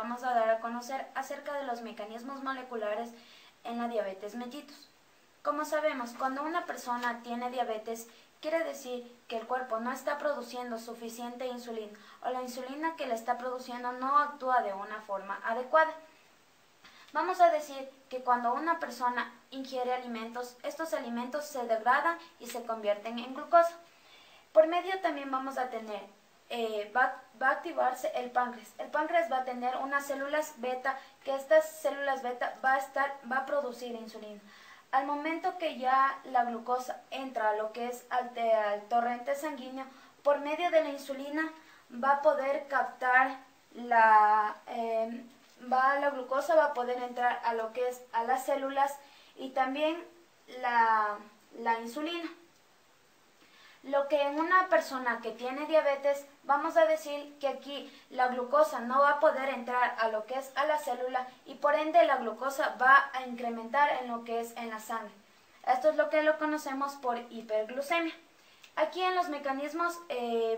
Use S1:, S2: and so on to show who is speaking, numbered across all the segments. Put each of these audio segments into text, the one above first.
S1: vamos a dar a conocer acerca de los mecanismos moleculares en la diabetes mellitus. Como sabemos, cuando una persona tiene diabetes, quiere decir que el cuerpo no está produciendo suficiente insulina o la insulina que le está produciendo no actúa de una forma adecuada. Vamos a decir que cuando una persona ingiere alimentos, estos alimentos se degradan y se convierten en glucosa. Por medio también vamos a tener, va a activarse el páncreas. El páncreas va a tener unas células beta, que estas células beta va a producir insulina. Al momento que ya la glucosa entra a lo que es al torrente sanguíneo, por medio de la insulina va a poder captar la glucosa va a poder entrar a lo que es a las células y también la insulina. Lo que en una persona que tiene diabetes, vamos a decir que aquí la glucosa no va a poder entrar a lo que es a la célula y por ende la glucosa va a incrementar en lo que es en la sangre. Esto es lo que lo conocemos por hiperglucemia. Aquí en los mecanismos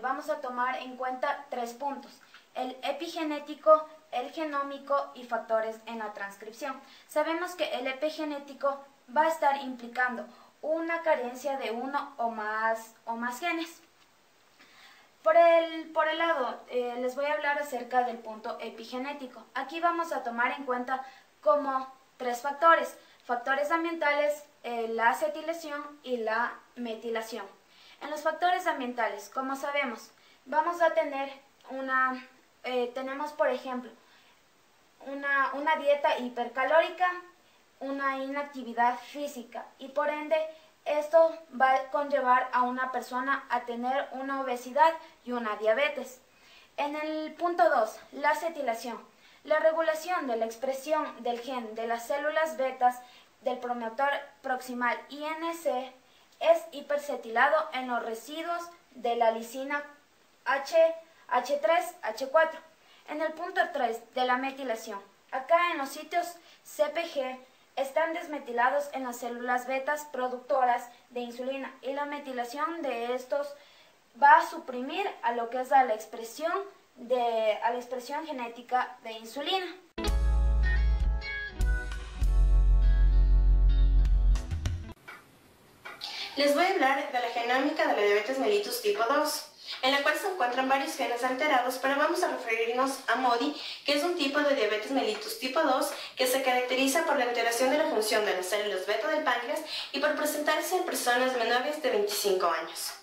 S1: vamos a tomar en cuenta 3 puntos: el epigenético, el genómico y factores en la transcripción. Sabemos que el epigenético va a estar implicando una carencia de uno o más genes. Por el lado, les voy a hablar acerca del punto epigenético. Aquí vamos a tomar en cuenta como 3 factores: factores ambientales, la acetilación y la metilación. En los factores ambientales, como sabemos, vamos a tener tenemos por ejemplo una dieta hipercalórica, una inactividad física y por ende esto va a conllevar a una persona a tener una obesidad y una diabetes. En el punto 2, la acetilación. La regulación de la expresión del gen de las células betas del promotor proximal INC es hipercetilado en los residuos de la lisina H3, H4. En el punto 3 de la metilación. Acá en los sitios CPG están desmetilados en las células betas productoras de insulina y la metilación de estos va a suprimir a lo que es a la expresión genética de insulina.
S2: Les voy a hablar de la genómica de la diabetes mellitus tipo 2, en la cual se encuentran varios genes alterados, pero vamos a referirnos a MODY, que es un tipo de diabetes mellitus tipo 2 que se caracteriza por la alteración de la función de las células beta del páncreas y por presentarse en personas menores de 25 años.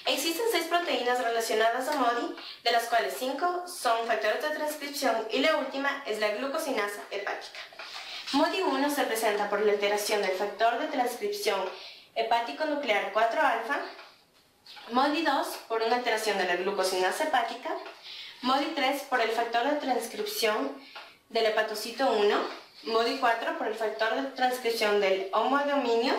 S2: Existen 6 proteínas relacionadas a MODY, de las cuales 5 son factores de transcripción y la última es la glucosinasa hepática. MODY 1 se presenta por la alteración del factor de transcripción hepático nuclear 4-alfa, MODY 2 por una alteración de la glucosinasa hepática, MODY 3 por el factor de transcripción del hepatocito 1, MODY 4 por el factor de transcripción del homoadenomio,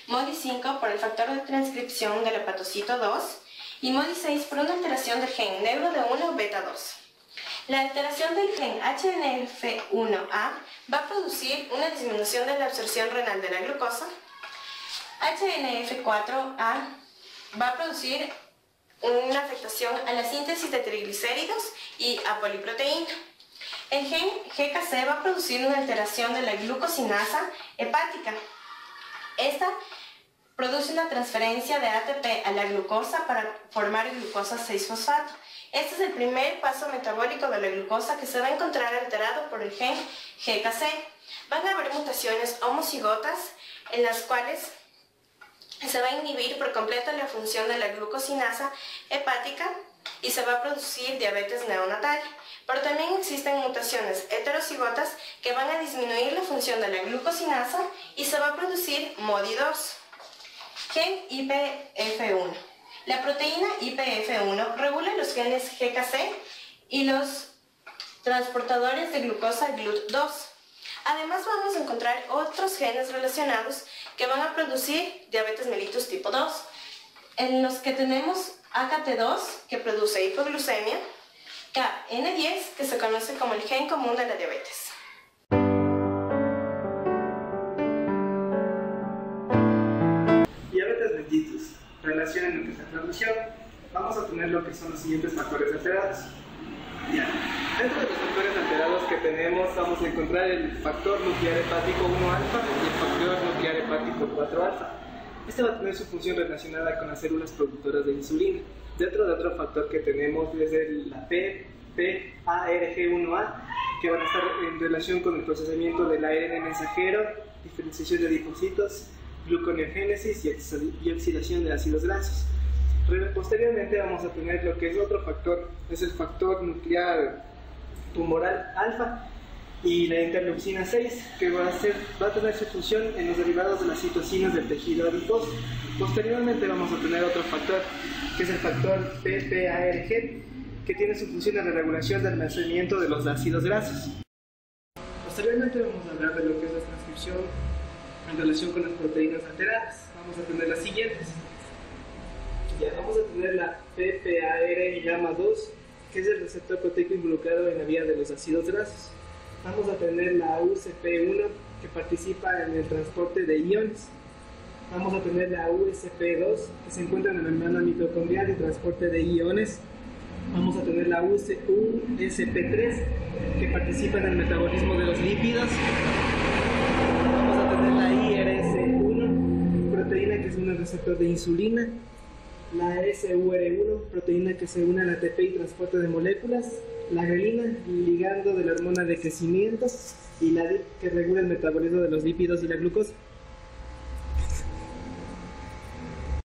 S2: MODY 5 por el factor de transcripción del hepatocito 2 y MODY 6 por una alteración del gen neuro de 1 beta 2. La alteración del gen HNF1A va a producir una disminución de la absorción renal de la glucosa. HNF4A va a producir una afectación a la síntesis de triglicéridos y a poliproteína. El gen GKC va a producir una alteración de la glucosinasa hepática. Esta produce una transferencia de ATP a la glucosa para formar glucosa 6-fosfato. Este es el primer paso metabólico de la glucosa que se va a encontrar alterado por el gen GKC. Van a haber mutaciones homocigotas en las cuales se va a inhibir por completo la función de la glucosinasa hepática y se va a producir diabetes neonatal. Pero también existen mutaciones heterocigotas que van a disminuir la función de la glucosinasa y se va a producir MODY 2. Gen IPF1. La proteína IPF1 regula los genes GKC y los transportadores de glucosa GLUT2. Además vamos a encontrar otros genes relacionados que van a producir diabetes mellitus tipo 2, en los que tenemos AKT2, que produce hipoglucemia, KN10, que se conoce como el gen común de la diabetes.
S3: Diabetes mellitus, relación en nuestra transmisión. Vamos a tener lo que son los siguientes factores alterados. Ya. Dentro de los factores alterados que tenemos vamos a encontrar el factor nuclear hepático 1-alfa y el factor nuclear hepático 4-alfa. Este va a tener su función relacionada con las células productoras de insulina. Dentro de otro factor que tenemos es la PPARG1A, que van a estar en relación con el procesamiento del ARN mensajero, diferenciación de adipocitos, gluconeogénesis y oxidación de ácidos grasos. Posteriormente vamos a tener lo que es otro factor, es el factor nuclear tumoral alfa y la interleucina 6, que va a tener su función en los derivados de las citocinas del tejido adiposo. Posteriormente vamos a tener otro factor, que es el factor PPARG, que tiene su función en la regulación del almacenamiento de los ácidos grasos. Posteriormente vamos a hablar de lo que es la transcripción en relación con las proteínas alteradas. Vamos a tener las siguientes. Ya vamos a tener la PPAR-2, que es el receptor proteico involucrado en la vía de los ácidos grasos. Vamos a tener la UCP1, que participa en el transporte de iones. Vamos a tener la USP2, que se encuentra en la membrana mitocondrial y transporte de iones. Vamos a tener la USP3, que participa en el metabolismo de los lípidos. Vamos a tener la IRS1, proteína que es un receptor de insulina. La SUR1, proteína que se une al ATP y transporte de moléculas. La grelina, ligando de la hormona de crecimiento. Y la DIP, que regula el metabolismo de los lípidos y la glucosa.